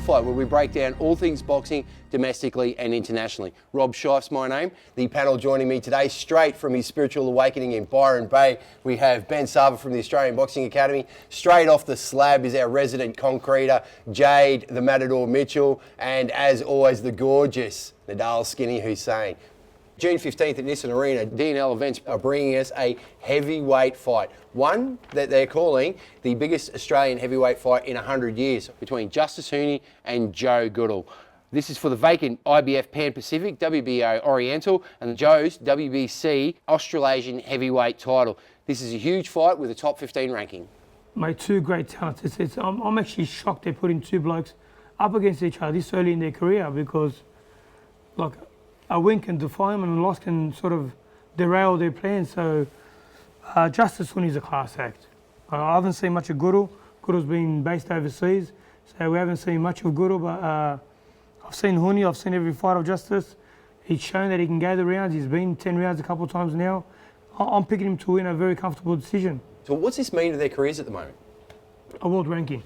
Fight, where we break down all things boxing domestically and internationally. Rob Shife's my name. The panel joining me today, straight from his spiritual awakening in Byron Bay, we have Ben Sava from the Australian Boxing Academy. Straight off the slab is our resident concreter, Jade, the Matador Mitchell, and as always, the gorgeous Nadal Skinny Hussein. June 15th at Nissan Arena, D&L Events are bringing us a heavyweight fight. One that they're calling the biggest Australian heavyweight fight in 100 years between Justice Hooney and Joe Goodall. This is for the vacant IBF Pan-Pacific, WBO Oriental, and Joe's WBC Australasian heavyweight title. This is a huge fight with a top 15 ranking. My two great talents. I'm actually shocked they're putting two blokes up against each other this early in their career, because like a win can defy them and a loss can sort of derail their plans. So Justice Hooney's a class act. I haven't seen much of Goodall. Goodall's been based overseas, so we haven't seen much of Goodall, but I've seen Hooney, I've seen every fight of Justice. He's shown that he can go the rounds. He's been 10 rounds a couple of times now. I'm picking him to win a very comfortable decision. So what's this mean to their careers at the moment? A world ranking,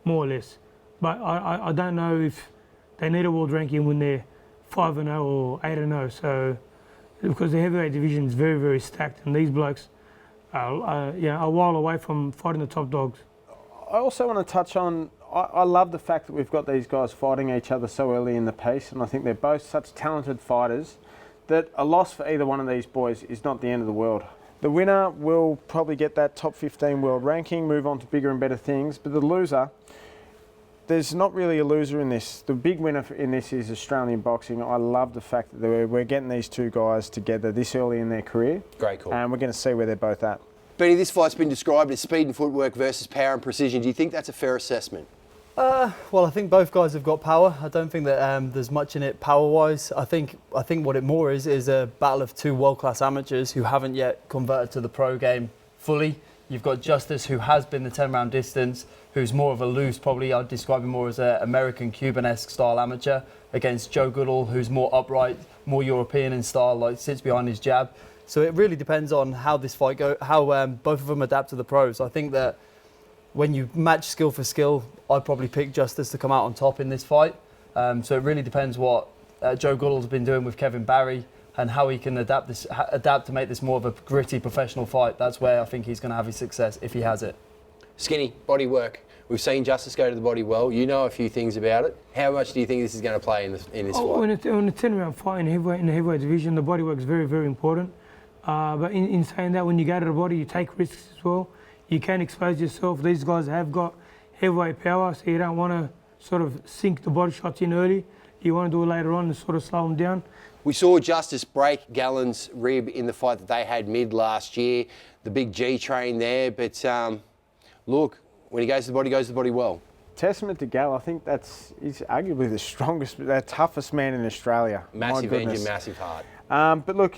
more or less. But I don't know if they need a world ranking when they're 5-0 or 8-0. So, because the heavyweight division is very, very stacked, and these blokes are a while away from fighting the top dogs. I also want to touch on, I love the fact that we've got these guys fighting each other so early in the piece, and I think they're both such talented fighters that a loss for either one of these boys is not the end of the world. The winner will probably get that top 15 world ranking, move on to bigger and better things, but the loser, there's not really a loser in this. The big winner in this is Australian boxing. I love the fact that we're getting these two guys together this early in their career. Great call. And we're going to see where they're both at. Benny, this fight's been described as speed and footwork versus power and precision. Do you think that's a fair assessment? Well, I think both guys have got power. I don't think that there's much in it power-wise. I think what it more is a battle of two world-class amateurs who haven't yet converted to the pro game fully. You've got Justice, who has been the 10-round distance, who's more of a loose, probably I'd describe him more as an American Cuban-esque style amateur, against Joe Goodall, who's more upright, more European in style, like sits behind his jab. So it really depends on how this fight goes, how both of them adapt to the pros. I think that when you match skill for skill, I'd probably pick Justice to come out on top in this fight. So it really depends what Joe Goodall's been doing with Kevin Barry and how he can adapt to make this more of a gritty professional fight. That's where I think he's going to have his success, if he has it. Skinny, body work. We've seen Justice go to the body well. You know a few things about it. How much do you think this is going to play in this fight? On a 10-round fight in the heavyweight division, the body work is very, very important. But in saying that, when you go to the body, you take risks as well. You can expose yourself. These guys have got heavyweight power, so you don't want to sort of sink the body shots in early. You want to do it later on and sort of slow them down. We saw Justice break Gallen's rib in the fight that they had mid last year. The big G train there, but look, when he goes to the body well. Testament to Gal, I think he's arguably the strongest, the toughest man in Australia. Massive engine, massive heart. But look,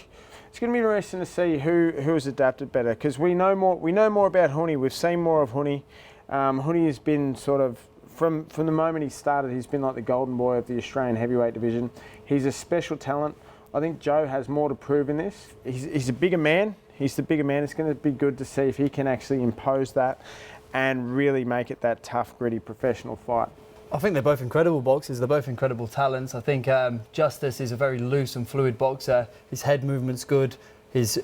it's going to be interesting to see who has adapted better, because we know more about Hooney. We've seen more of Hooney. Hooney has been sort of, from the moment he started, he's been like the golden boy of the Australian heavyweight division. He's a special talent. I think Joe has more to prove in this. He's a bigger man. He's the bigger man. It's going to be good to see if he can actually impose that and really make it that tough, gritty, professional fight. I think they're both incredible boxers. They're both incredible talents. I think Justice is a very loose and fluid boxer. His head movement's good. His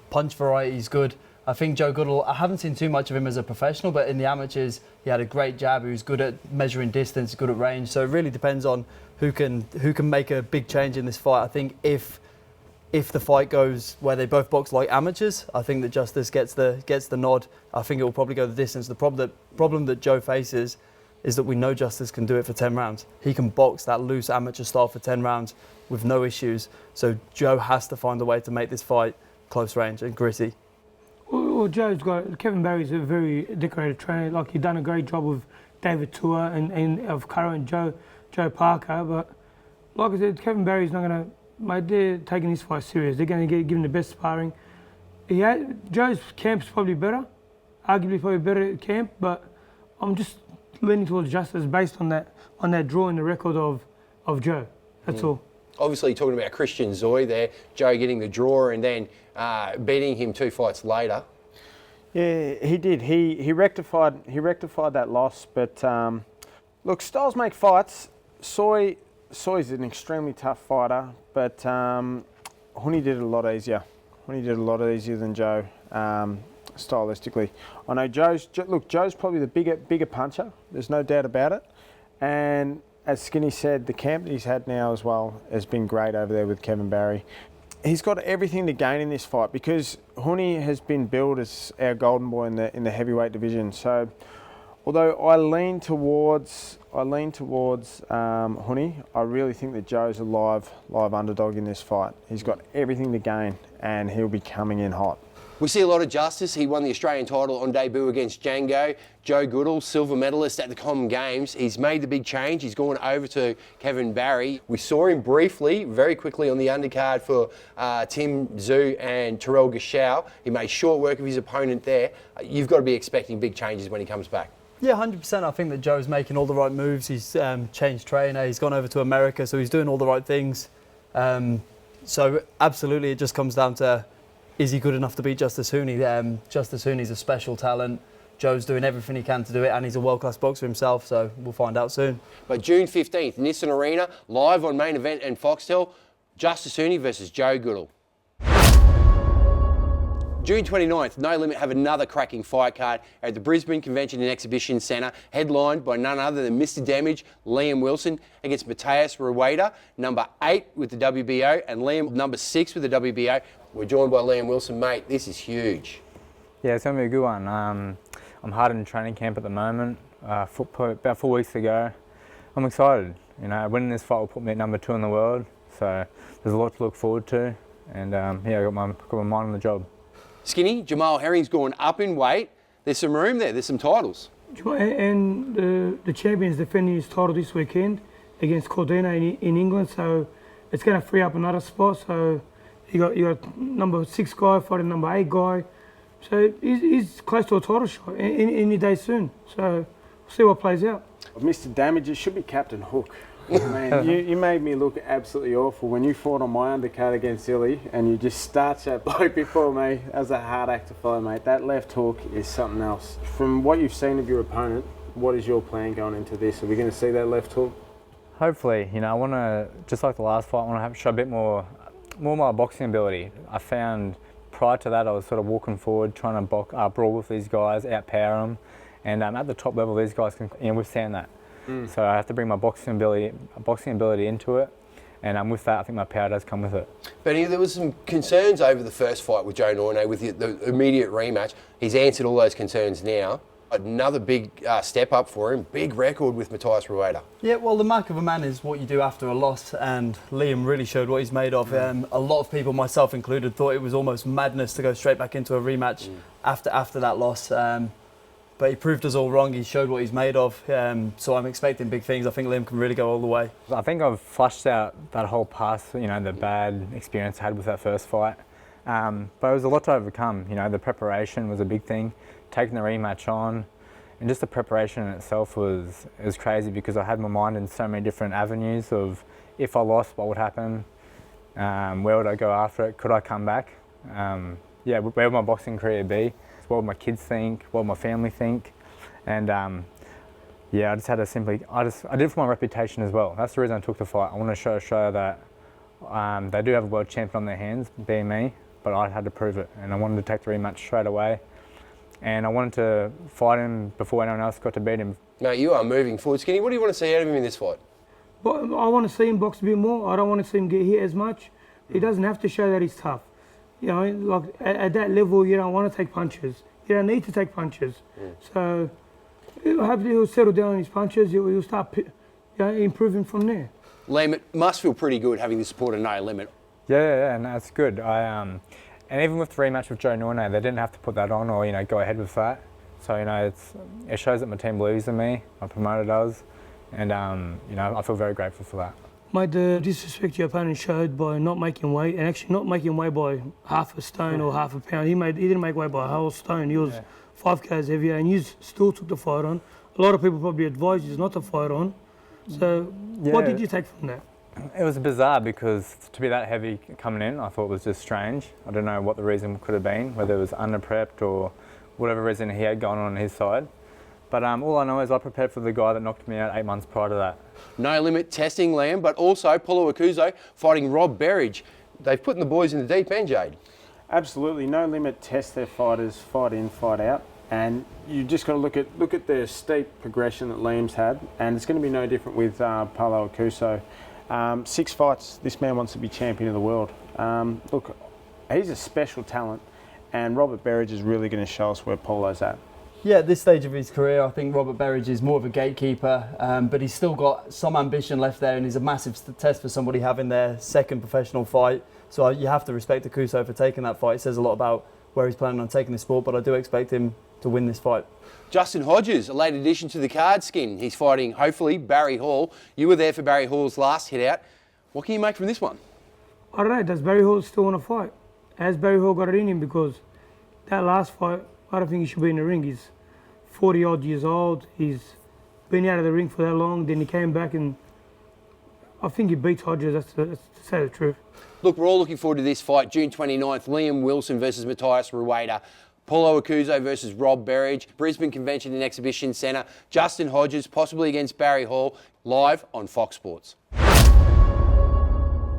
punch variety is good. I think Joe Goodall, I haven't seen too much of him as a professional, but in the amateurs, he had a great jab. He was good at measuring distance, good at range. So it really depends on who can make a big change in this fight. I think if the fight goes where they both box like amateurs, I think that Justice gets the nod. I think it will probably go the distance. The problem that Joe faces is that we know Justice can do it for 10 rounds. He can box that loose amateur style for 10 rounds with no issues. So Joe has to find a way to make this fight close range and gritty. Well, Kevin Barry's a very decorated trainer. Like, he's done a great job with David Tua and of Curran and Joe Parker. But like I said, Kevin Barry's not going to, mate, they're taking this fight serious. They're going to give him the best sparring. Joe's camp's probably better, arguably probably better at camp, but I'm just leaning towards Justice based on that draw in the record of Joe. That's all. Obviously, talking about Christian Zoy there, Joe getting the draw and then beating him 2 fights later. Yeah, he did. He rectified that loss, but Look, styles make fights. Soy's an extremely tough fighter, but Hooney did it a lot easier. Hooney did it a lot easier than Joe, stylistically. I know Joe's probably the bigger puncher. There's no doubt about it. And as Skinny said, the camp that he's had now as well has been great over there with Kevin Barry. He's got everything to gain in this fight because Hooney has been billed as our golden boy in the heavyweight division. So, although I lean towards Hooney, I really think that Joe's a live underdog in this fight. He's got everything to gain, and he'll be coming in hot. We see a lot of justice. He won the Australian title on debut against Django. Joe Goodall, silver medalist at the Common Games. He's made the big change. He's gone over to Kevin Barry. We saw him briefly, very quickly on the undercard for Tim Zhu and Terrell Gashau. He made short work of his opponent there. You've got to be expecting big changes when he comes back. Yeah, 100%. I think that Joe's making all the right moves. He's changed trainer. He's gone over to America, so he's doing all the right things. So absolutely, it just comes down to, is he good enough to beat Justice Hooney? Justice Hooney's a special talent. Joe's doing everything he can to do it, and he's a world-class boxer himself, so we'll find out soon. But June 15th, Nissan Arena, live on Main Event and Foxtel, Justice Hooney versus Joe Goodall. June 29th, No Limit have another cracking fight card at the Brisbane Convention and Exhibition Centre, headlined by none other than Mr. Damage, Liam Wilson, against Mateo Ruiz, number 8 with the WBO, and Liam, number 6 with the WBO. We're joined by Liam Wilson. Mate, this is huge. Yeah, it's going to be a good one. I'm hard in training camp at the moment, about 4 weeks ago. I'm excited. You know, winning this fight will put me at number 2 in the world, so there's a lot to look forward to, and yeah, I got my mind on the job. Skinny, Jamal Herring's gone up in weight. There's some room there, there's some titles. And the champion's defending his title this weekend against Cordina in England, so it's going to free up another spot. So you got number 6 guy fighting number 8 guy. So he's close to a title shot any day soon. So we'll see what plays out. Mr. Damage, it should be Captain Hook. Man, you made me look absolutely awful when you fought on my undercard against Illy and you just starched that bloke before me. That was a hard act to follow, mate. That left hook is something else. From what you've seen of your opponent, what is your plan going into this? Are we going to see that left hook? Hopefully, you know, I want to, just like the last fight, I want to show a bit more my boxing ability. I found prior to that I was sort of walking forward, trying to brawl with these guys, outpower them, and at the top level these guys can withstand that. So I have to bring my boxing ability into it, and with that I think my power does come with it. Benny, there was some concerns over the first fight with Joe Norne with the immediate rematch. He's answered all those concerns now. Another big step up for him, big record with Mateo Ruiz. Yeah, well, the mark of a man is what you do after a loss, and Liam really showed what he's made of. A lot of people, myself included, thought it was almost madness to go straight back into a rematch after that loss. But he proved us all wrong. He showed what he's made of. So I'm expecting big things. I think Liam can really go all the way. I think I've flushed out that whole past, you know, the bad experience I had with that first fight. But it was a lot to overcome. You know, the preparation was a big thing. Taking the rematch on, and just the preparation in itself was crazy because I had my mind in so many different avenues of if I lost, what would happen? Where would I go after it? Could I come back? Yeah, where would my boxing career be? What would my kids think? What would my family think? And yeah, I just had to I did it for my reputation as well. That's the reason I took the fight. I want to show that they do have a world champion on their hands, being me, but I had to prove it, and I wanted to take the rematch straight away. And I wanted to fight him before anyone else got to beat him. Mate, you are moving forward. Skinny, what do you want to see out of him in this fight? But I want to see him box a bit more. I don't want to see him get hit as much. He doesn't have to show that he's tough. You know, like at that level, you don't want to take punches. You don't need to take punches. So hopefully he'll settle down on his punches. He'll start improving from there. Liam, it must feel pretty good having the support of No Limit. Yeah, no, it's good. And even with the rematch with Joe Norne, they didn't have to put that on or, you know, go ahead with that. So, you know, it shows that my team believes in me, my promoter does, and, you know, I feel very grateful for that. Mate, the disrespect your opponent showed by not making weight, and actually not making weight by half a stone or half a pound. He didn't make weight by a whole stone. He was 5 kgs heavier, and you still took the fight on. A lot of people probably advised you not to fight on. So, what did you take from that? It was bizarre because to be that heavy coming in, I thought was just strange. I don't know what the reason could have been, whether it was under-prepped or whatever reason he had going on his side. But all I know is I prepared for the guy that knocked me out 8 months prior to that. No limit testing, Liam, but also Paulo Akuzo fighting Rob Berridge. They've put the boys in the deep end, Jade. Absolutely, No Limit test their fighters, fight in, fight out, and you just got to look at the steep progression that Liam's had, and it's going to be no different with Paulo Akuzo. 6 fights, this man wants to be champion of the world. Look, he's a special talent, and Robert Berridge is really going to show us where Paulo's at. Yeah, at this stage of his career, I think Robert Berridge is more of a gatekeeper, but he's still got some ambition left there, and he's a massive test for somebody having their second professional fight. So you have to respect Akuzo for taking that fight. It says a lot about where he's planning on taking the sport, but I do expect him to win this fight. Justin Hodges, a late addition to the card skin. He's fighting, hopefully, Barry Hall. You were there for Barry Hall's last hit out. What can you make from this one? I don't know, does Barry Hall still want to fight? Has Barry Hall got it in him? Because that last fight, I don't think he should be in the ring. He's 40 odd years old. He's been out of the ring for that long. Then he came back and I think he beats Hodges, that's to say the truth. Look, we're all looking forward to this fight. June 29th, Liam Wilson versus Mateo Ruiz. Paulo Akuzo versus Rob Berridge. Brisbane Convention and Exhibition Centre. Justin Hodges, possibly against Barry Hall, live on Fox Sports.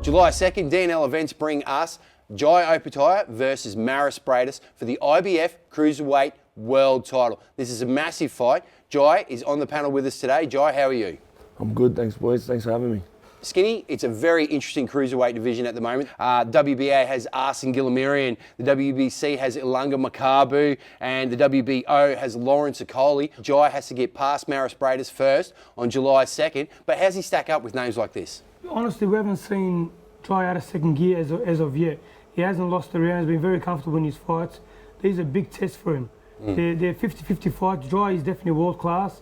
July 2nd, DNL events bring us Jai Opetaia versus Maris Bradis for the IBF Cruiserweight World title. This is a massive fight. Jai is on the panel with us today. Jai, how are you? I'm good, thanks boys. Thanks for having me. Skinny, it's a very interesting cruiserweight division at the moment. WBA has Arsene Gillamirian, the WBC has Ilunga Makabu, and the WBO has Lawrence Okoli. Jai has to get past Maris Bradis first on July 2nd, but how's he stack up with names like this? Honestly, we haven't seen Jai out of second gear as of yet. He hasn't lost the round, he's been very comfortable in his fights. These are big tests for him. They're 50-50 fights. Jai is definitely world class.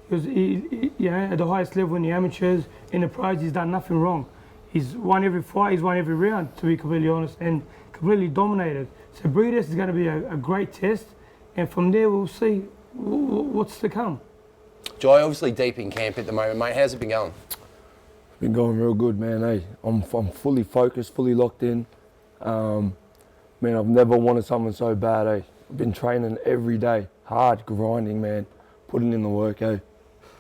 He, at the highest level in the amateurs, in the pros, he's done nothing wrong. He's won every fight, he's won every round, to be completely honest, and completely dominated. So Bradis is going to be a great test, and from there we'll see what's to come. Jai, obviously deep in camp at the moment, mate. How's it been going? Been going real good, man. Hey, I'm fully focused, fully locked in. Man, I've never wanted something so bad. Hey, I've been training every day, hard, grinding, man, putting in the work. Hey.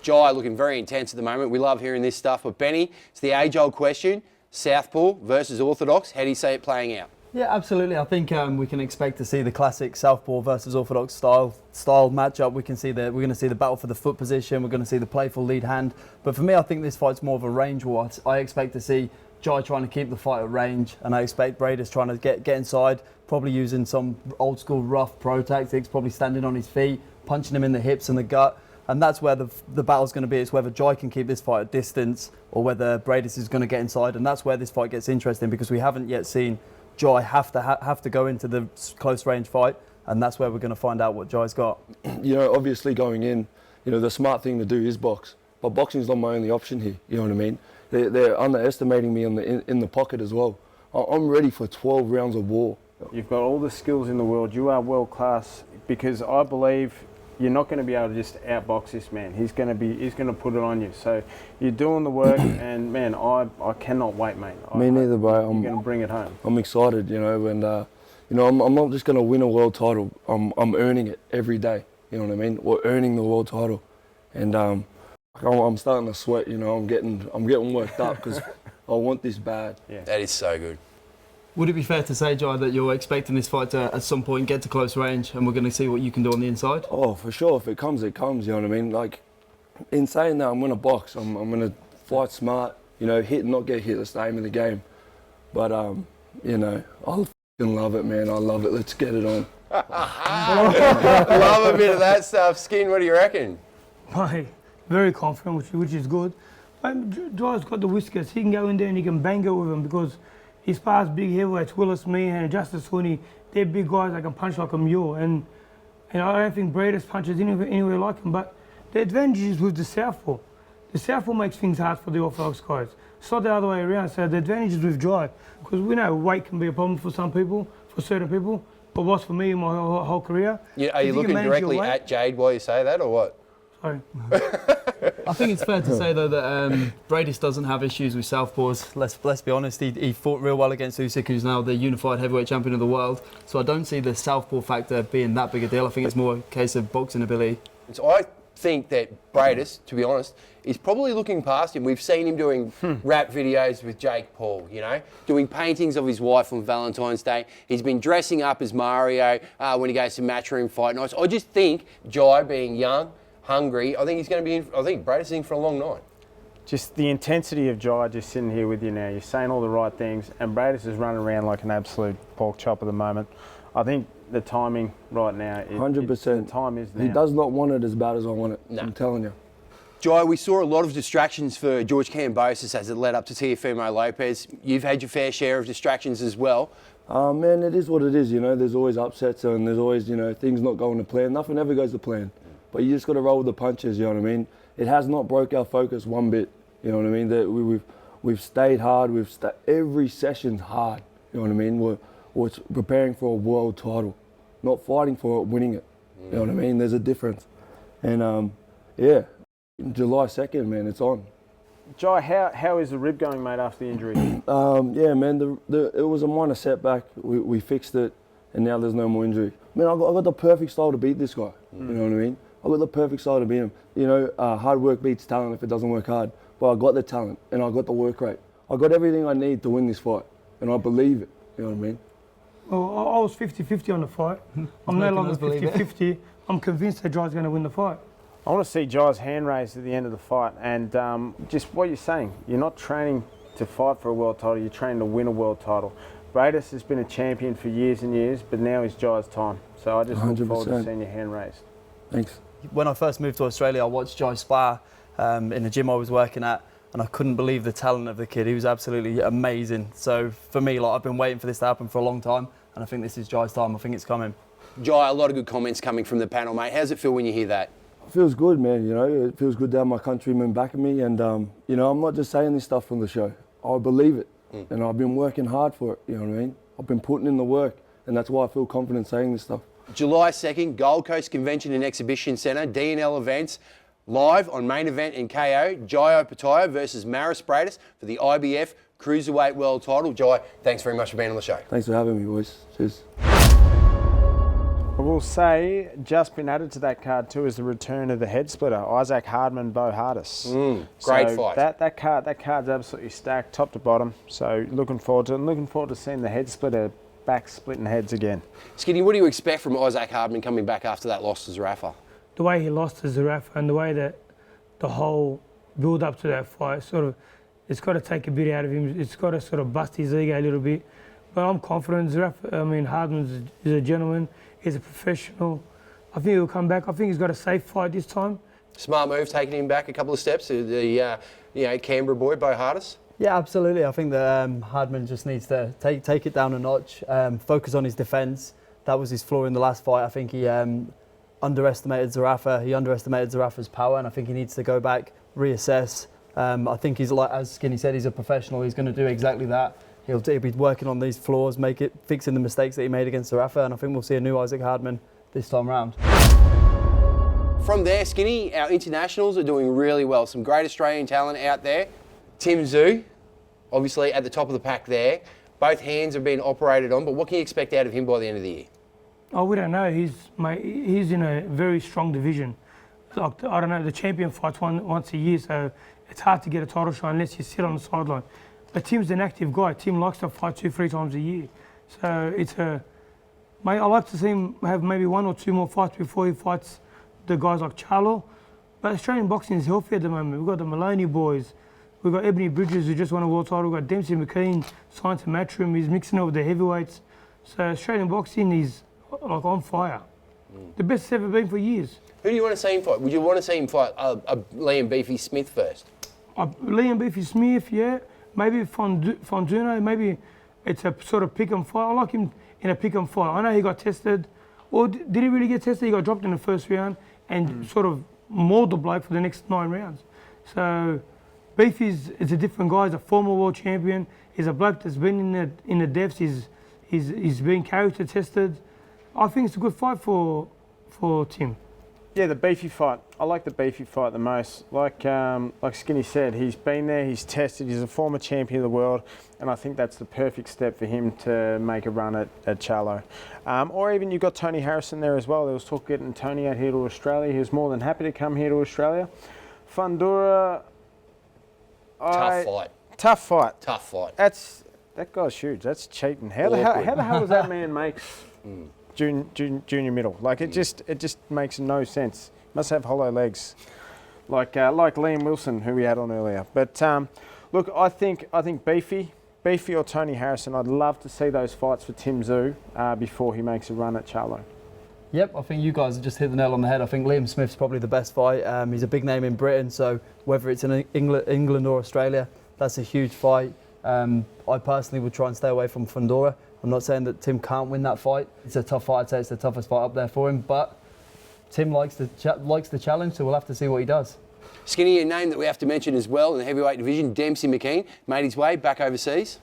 Jai looking very intense at the moment. We love hearing this stuff. But Benny, it's the age-old question, Southpaw versus Orthodox. How do you see it playing out? Yeah, absolutely. I think we can expect to see the classic Southpaw versus Orthodox style matchup. We're going to see the battle for the foot position. We're going to see the playful lead hand. But for me, I think this fight's more of a range war. I expect to see Jai trying to keep the fight at range, and I expect Bradis trying to get inside, probably using some old school rough pro tactics, probably standing on his feet, punching him in the hips and the gut. And that's where the battle's going to be. It's whether Jai can keep this fight at distance or whether Bradis is going to get inside. And that's where this fight gets interesting, because we haven't yet seen Jai have to go into the close range fight. And that's where we're going to find out what Jai's got. You know, obviously going in, the smart thing to do is box. But boxing's not my only option here, you know what I mean? They're underestimating me in the pocket as well. I'm ready for 12 rounds of war. You've got all the skills in the world. You are world class, because I believe you're not going to be able to just outbox this man. He's going to put it on you. So you're doing the work, and man, I cannot wait, mate. Me neither, bro. You're going to bring it home. I'm excited, and I'm not just going to win a world title. I'm earning it every day. You know what I mean? We're earning the world title, and I'm starting to sweat. I'm getting worked up because I want this bad. Yeah. That is so good. Would it be fair to say, Jai, that you're expecting this fight to at some point get to close range, and we're going to see what you can do on the inside? Oh, for sure. If it comes, it comes. You know what I mean? Like, in saying that, I'm going to box. I'm going to fight smart. Hit and not get hit. That's the aim of the game. But I fucking love it, man. I love it. Let's get it on. Love a bit of that stuff. Skin, what do you reckon? Mate, very confident, which is good. Jai's got the whiskers. He can go in there and he can bang it with him, because he's past big heavyweights, Willis Meehan and Justice Hooney. They're big guys that can punch like a mule. And I don't think Bradis punches anywhere like him. But the advantage is with the southpaw. The southpaw makes things hard for the orthodox guys. It's not the other way around. So the advantage is with Jai, because we know weight can be a problem for some people, for certain people. But what's for me in my whole career? Yeah, are you looking directly at Jade while you say that, or what? Sorry. I think it's fair to say, though, that Bradis doesn't have issues with southpaws. Let's be honest. He fought real well against Usyk, who's now the unified heavyweight champion of the world. So I don't see the southpaw factor being that big a deal. I think it's more a case of boxing ability. So I think that Bradis, to be honest, is probably looking past him. We've seen him doing rap videos with Jake Paul, you know, doing paintings of his wife on Valentine's Day. He's been dressing up as Mario when he goes to Matchroom Fight Nights. I just think Jai, being young, hungry, I think he's going to be in, I think Bradis is in for a long night. Just the intensity of Jai just sitting here with you now. You're saying all the right things, and Bradis is running around like an absolute pork chop at the moment. I think the timing right now, 100%. The time is now. He does not want it as bad as I want it. No. I'm telling you. Jai, we saw a lot of distractions for George Kambosos as it led up to Teofimo Lopez. You've had your fair share of distractions as well. Man, it is what it is, you know. There's always upsets and there's always, you know, things not going to plan. Nothing ever goes to plan. But you just got to roll with the punches, you know what I mean? It has not broke our focus one bit, you know what I mean? That we've stayed hard. Every session's hard, you know what I mean? We're preparing for a world title, not fighting for it, winning it. You know what I mean? There's a difference. And yeah, July 2nd, man, it's on. Jai, how is the rib going, mate, after the injury? Yeah, man, it was a minor setback. We fixed it, and now there's no more injury. Man, I got the perfect style to beat this guy. You know what I mean? I got the perfect style to beat him. You know, hard work beats talent if it doesn't work hard. But I got the talent, and I got the work rate. I got everything I need to win this fight, and I believe it. You know what I mean? Well, I was 50-50 on the fight. I'm no longer 50-50. I'm convinced that Jai's going to win the fight. I want to see Jai's hand raised at the end of the fight, and just what you're saying, you're not training to fight for a world title, you're training to win a world title. Bradis has been a champion for years and years, but now is Jai's time. So I just 100%. Look forward to seeing your hand raised. Thanks. When I first moved to Australia, I watched Jai spar in the gym I was working at, and I couldn't believe the talent of the kid. He was absolutely amazing. So for me, like, I've been waiting for this to happen for a long time, and I think this is Jai's time. I think it's coming. Jai, a lot of good comments coming from the panel, mate. How's it feel when you hear that? It feels good, man, you know. It feels good to have my countrymen backing me, and, you know, I'm not just saying this stuff from the show. I believe it, and I've been working hard for it, you know what I mean? I've been putting in the work, and that's why I feel confident saying this stuff. July 2nd, Gold Coast Convention and Exhibition Centre, D&L events, live on Main Event in KO, Jai Opetaia versus Maris Bradis for the IBF Cruiserweight World title. Jai, thanks very much for being on the show. Thanks for having me, boys. Cheers. I will say, just been added to that card too is the return of the head splitter, Isaac Hardman, Bo Hardis. Great fight. That card's absolutely stacked, top to bottom. So looking forward to it. And looking forward to seeing the head splitter back splitting heads again. Skinny, what do you expect from Isaac Hardman coming back after that loss to Zarafa? The way he lost to Zarafa and the way that the whole build up to that fight, sort of, it's got to take a bit out of him. It's got to sort of bust his ego a little bit. But I'm confident. Hardman is a gentleman. He's a professional. I think he'll come back. I think he's got a safe fight this time. Smart move, taking him back a couple of steps. The Canberra boy, Bo Hardis. Yeah, absolutely. I think that Hardman just needs to take it down a notch, focus on his defence. That was his flaw in the last fight. I think he underestimated Zarafa. He underestimated Zarafa's power, and I think he needs to go back, reassess. I think he's, like as Skinny said, he's a professional. He's going to do exactly that. He'll be working on these flaws, fixing the mistakes that he made against Zarafa, and I think we'll see a new Isaac Hardman this time round. From there, Skinny, our internationals are doing really well. Some great Australian talent out there. Tim Tszyu, obviously at the top of the pack there. Both hands have been operated on, but what can you expect out of him by the end of the year? Oh, we don't know. He's in a very strong division. Like, I don't know, the champion fights once a year, so it's hard to get a title shot unless you sit on the sideline. But Tim's an active guy. Tim likes to fight 2-3 times a year. So I like to see him have maybe 1 or 2 more fights before he fights the guys like Charlo. But Australian boxing is healthy at the moment. We've got the Maloney boys. We've got Ebony Bridges, who just won a world title. We've got Dempsey McKean, signed to Matchroom. He's mixing it with the heavyweights. So Australian boxing is like on fire. The best it's ever been for years. Who do you want to see him fight? Would you want to see him fight Liam Beefy Smith first? Liam Beefy Smith, yeah. Maybe Fonduno, maybe it's a sort of pick and fight. I like him in a pick and fight. I know he got tested. Or did he really get tested? He got dropped in the first round and sort of mauled the bloke for the next 9 rounds. So Beefy is a different guy. He's a former world champion. He's a bloke that's been in the depths. He's been character tested. I think it's a good fight for Tim. Yeah, the beefy fight. I like the beefy fight the most. Like Skinny said, he's been there, he's tested, he's a former champion of the world, and I think that's the perfect step for him to make a run at Charlo. Or even you've got Tony Harrison there as well. There was talk getting Tony out here to Australia. He was more than happy to come here to Australia. Fundora. Tough fight. That guy's huge. That's cheating. How the hell does that man make junior middle? Like it just makes no sense. Must have hollow legs, like Liam Wilson, who we had on earlier. But look, I think Beefy or Tony Harrison. I'd love to see those fights for Tim Tszyu before he makes a run at Charlo. Yep, I think you guys have just hit the nail on the head. I think Liam Smith's probably the best fight. He's a big name in Britain, so whether it's in England or Australia, that's a huge fight. I personally would try and stay away from Fundora. I'm not saying that Tim can't win that fight. It's a tough fight. I'd say it's the toughest fight up there for him, but Tim likes the challenge, so we'll have to see what he does. Skinny, a name that we have to mention as well in the heavyweight division, Dempsey McKean, made his way back overseas.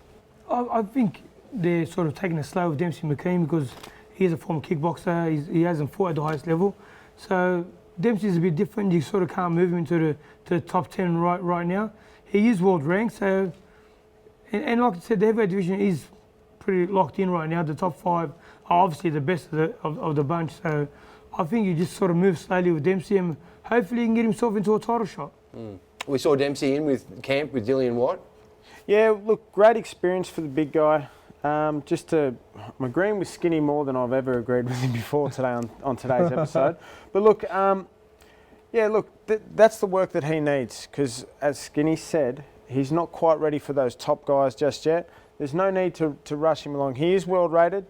I think they're sort of taking it slow with Dempsey McKean because he's a former kickboxer. He hasn't fought at the highest level. So Dempsey's a bit different. You sort of can't move him to the top 10 right now. He is world ranked, so and like I said, the heavyweight division is pretty locked in right now. The top 5 are obviously the best of the bunch. So I think you just sort of move slowly with Dempsey and hopefully he can get himself into a title shot. We saw Dempsey in with camp with Dillian White. Yeah, look, great experience for the big guy. I'm agreeing with Skinny more than I've ever agreed with him before today on today's episode. But look, that's the work that he needs because, as Skinny said, he's not quite ready for those top guys just yet. There's no need to rush him along. He is world rated.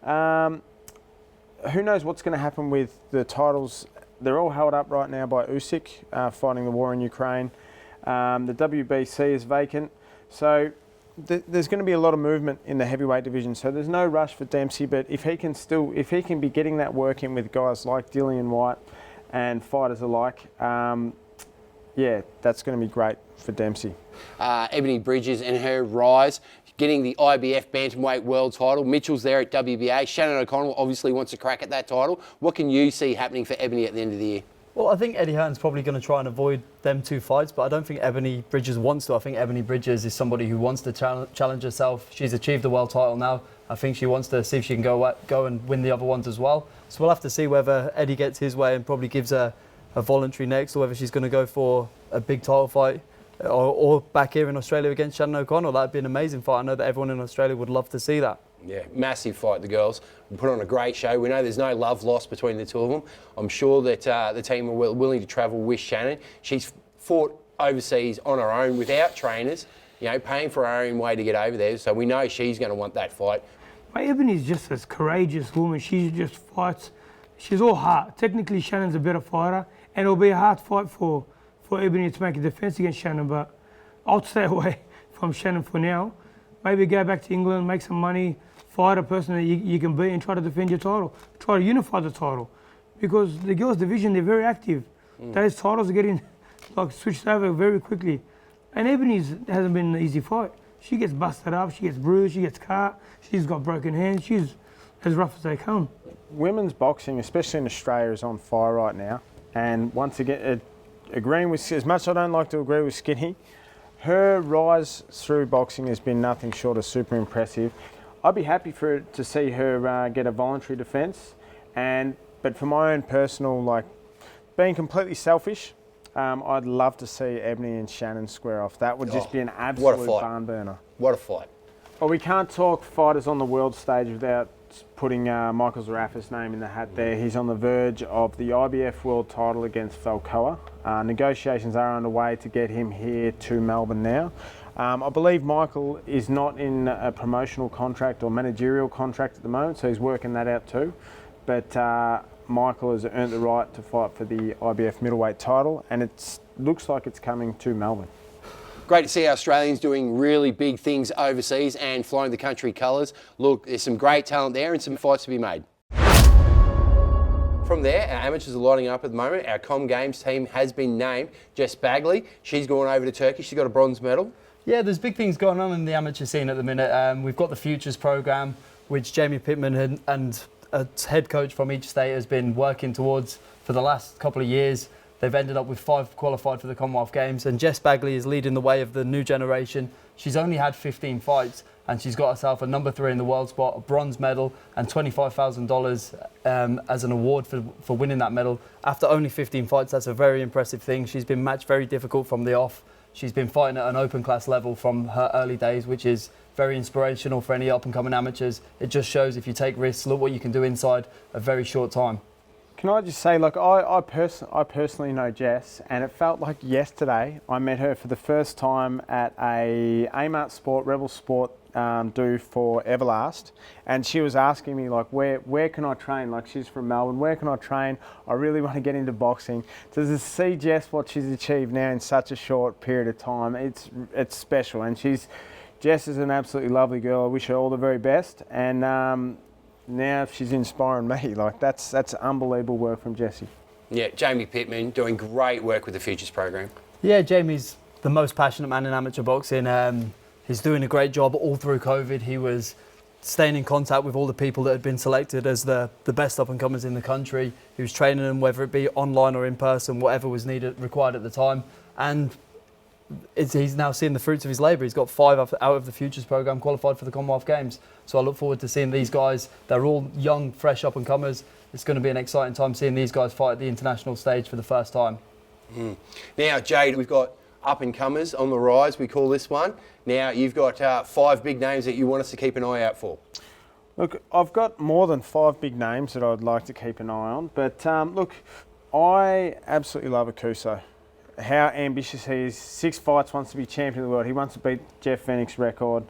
Who knows what's going to happen with the titles? They're all held up right now by Usyk fighting the war in Ukraine. The WBC is vacant. So there's going to be a lot of movement in the heavyweight division. So there's no rush for Dempsey, but if he can be getting that work in with guys like Dillian White and fighters alike, that's going to be great for Dempsey. Ebony Bridges and her rise, getting the IBF Bantamweight World title. Mitchell's there at WBA. Shannon O'Connell obviously wants a crack at that title. What can you see happening for Ebony at the end of the year? Well, I think Eddie Hearn's probably going to try and avoid them 2 fights, but I don't think Ebony Bridges wants to. I think Ebony Bridges is somebody who wants to challenge herself. She's achieved the world title now. I think she wants to see if she can go and win the other ones as well. So we'll have to see whether Eddie gets his way and probably gives her a voluntary next, or whether she's going to go for a big title fight or back here in Australia against Shannon O'Connell. That'd be an amazing fight. I know that everyone in Australia would love to see that. Yeah, massive fight, the girls. We put on a great show. We know there's no love lost between the two of them. I'm sure that the team are willing to travel with Shannon. She's fought overseas on her own without trainers, paying for her own way to get over there. So we know she's going to want that fight. But Ebony's just a courageous woman. She just fights. She's all heart. Technically, Shannon's a better fighter, and it'll be a hard fight for Ebony to make a defence against Shannon. But I'll stay away from Shannon for now. Maybe go back to England, make some money, fight a person that you can beat and try to defend your title. Try to unify the title. Because the girls' division, they're very active. Those titles are getting switched over very quickly. And Ebony's hasn't been an easy fight. She gets busted up, she gets bruised, she gets cut, she's got broken hands, she's as rough as they come. Women's boxing, especially in Australia, is on fire right now. And once again, agreeing with, as much as I don't like to agree with Skinny, her rise through boxing has been nothing short of super impressive. I'd be happy to see her get a voluntary defence, but for my own personal, being completely selfish, I'd love to see Ebony and Shannon square off. That would just be an absolute barn burner. What a fight. Well, we can't talk fighters on the world stage without putting Michael Zarafa's name in the hat there. He's on the verge of the IBF world title against Falcoa. Negotiations are underway to get him here to Melbourne now. I believe Michael is not in a promotional contract or managerial contract at the moment, so he's working that out too. But Michael has earned the right to fight for the IBF middleweight title, and it looks like it's coming to Melbourne. Great to see Australians doing really big things overseas and flying the country colours. Look, there's some great talent there and some fights to be made. From there, our amateurs are lining up at the moment. Our Com Games team has been named. Jess Bailey, she's gone over to Turkey. She's got a bronze medal. Yeah, there's big things going on in the amateur scene at the minute. We've got the Futures programme, which Jamie Pittman and a head coach from each state has been working towards for the last couple of years. They've ended up with 5 qualified for the Commonwealth Games, and Jess Bailey is leading the way of the new generation. She's only had 15 fights, and she's got herself a number 3 in the world spot, a bronze medal, and $25,000 as an award for winning that medal. After only 15 fights, that's a very impressive thing. She's been matched very difficult from the off. She's been fighting at an open class level from her early days, which is very inspirational for any up-and-coming amateurs. It just shows if you take risks, look what you can do inside a very short time. Can I just say, like, I personally know Jess, and it felt like yesterday I met her for the first time at a Amart Sport, Rebel Sport do for Everlast, and she was asking me, like, where can I train? Like, she's from Melbourne, where can I train? I really want to get into boxing. To see Jess, what she's achieved now in such a short period of time, it's special, and Jess is an absolutely lovely girl. I wish her all the very best, and now she's inspiring me. Like, that's unbelievable work from Jessie. Yeah, Jamie Pittman doing great work with the Futures program. Yeah, Jamie's the most passionate man in amateur boxing. He's doing a great job all through COVID. He was staying in contact with all the people that had been selected as the best up-and-comers in the country. He was training them, whether it be online or in person, whatever was required at the time. And he's now seeing the fruits of his labour. He's got 5 out of the Futures programme qualified for the Commonwealth Games. So I look forward to seeing these guys. They're all young, fresh up-and-comers. It's going to be an exciting time seeing these guys fight at the international stage for the first time. Now, Jade, we've got up-and-comers on the rise, we call this one. Now, you've got 5 big names that you want us to keep an eye out for. Look, I've got more than 5 big names that I'd like to keep an eye on. But, look, I absolutely love Akuso. How ambitious he is. 6 fights, wants to be champion of the world. He wants to beat Jeff Fennick's record.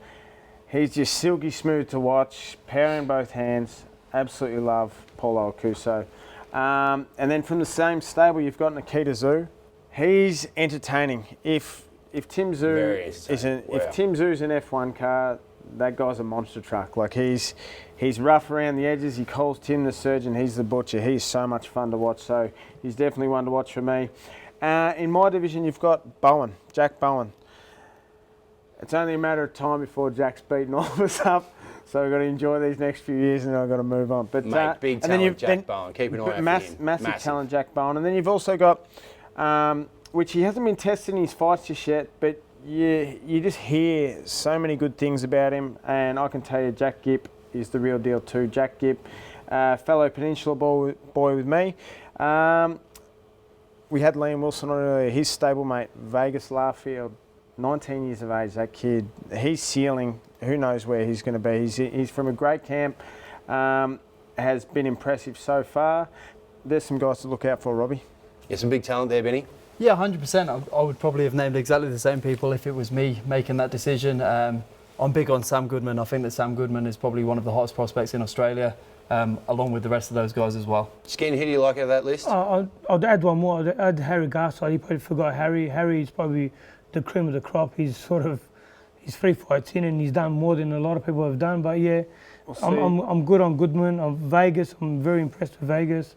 He's just silky smooth to watch, power in both hands. Absolutely love Paulo Akuso. And then from the same stable, you've got Nikita Tszyu. He's entertaining. If Tim Tszyu if Tim Tszyu's an F1 car, that guy's a monster truck. Like, he's rough around the edges. He calls Tim the surgeon. He's the butcher. He's so much fun to watch. So he's definitely one to watch for me. In my division, you've got Jack Bowen. It's only a matter of time before Jack's beating all of us up. So we've got to enjoy these next few years, and then I've got to move on. But mate, big talent, Jack Bowen. Keep an eye out for him. Massive talent, Jack Bowen. And then you've also got, which he hasn't been tested in his fights just yet, but you just hear so many good things about him. And I can tell you, Jack Gipp is the real deal too. Jack Gipp, fellow Peninsula boy with me. We had Liam Wilson on earlier. His stablemate, Vegas Larfield, 19 years of age. That kid, he's ceiling. Who knows where he's going to be? He's from a great camp. Has been impressive so far. There's some guys to look out for, Robbie. Yeah, some big talent there, Benny. Yeah, 100%. I would probably have named exactly the same people if it was me making that decision. I'm big on Sam Goodman. I think that Sam Goodman is probably one of the hottest prospects in Australia, along with the rest of those guys as well. Skin, who do you like out of that list? I'll add one more. I'll add Harry Garside. You probably forgot Harry. Harry is probably the cream of the crop. He's 3 fights in, and he's done more than a lot of people have done. But yeah, I'm good on Goodman. I'm Vegas. I'm very impressed with Vegas.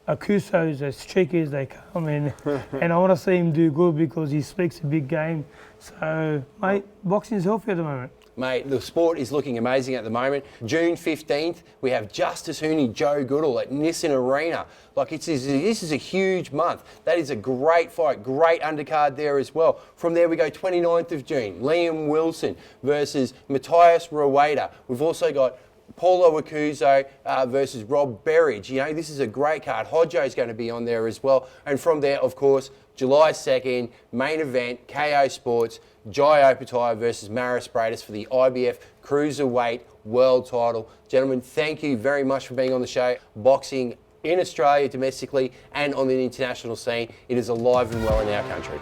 Akuso is as streaky as they come, and I want to see him do good because he speaks a big game. So, mate, boxing is healthy at the moment. Mate, the sport is looking amazing at the moment. June 15th, we have Justice Hooney, Joe Goodall at Nissan Arena. Like, this is a huge month. That is a great fight, great undercard there as well. From there we go 29th of June, Liam Wilson versus Matthias Ruiz. We've also got Paulo Akuso versus Rob Berridge. You know, this is a great card. Hodjo's going to be on there as well. And from there, of course, July 2nd, main event, KO Sports, Jai Opetaia versus Maris Bradis for the IBF Cruiserweight World title. Gentlemen, thank you very much for being on the show. Boxing in Australia, domestically, and on the international scene, it is alive and well in our country.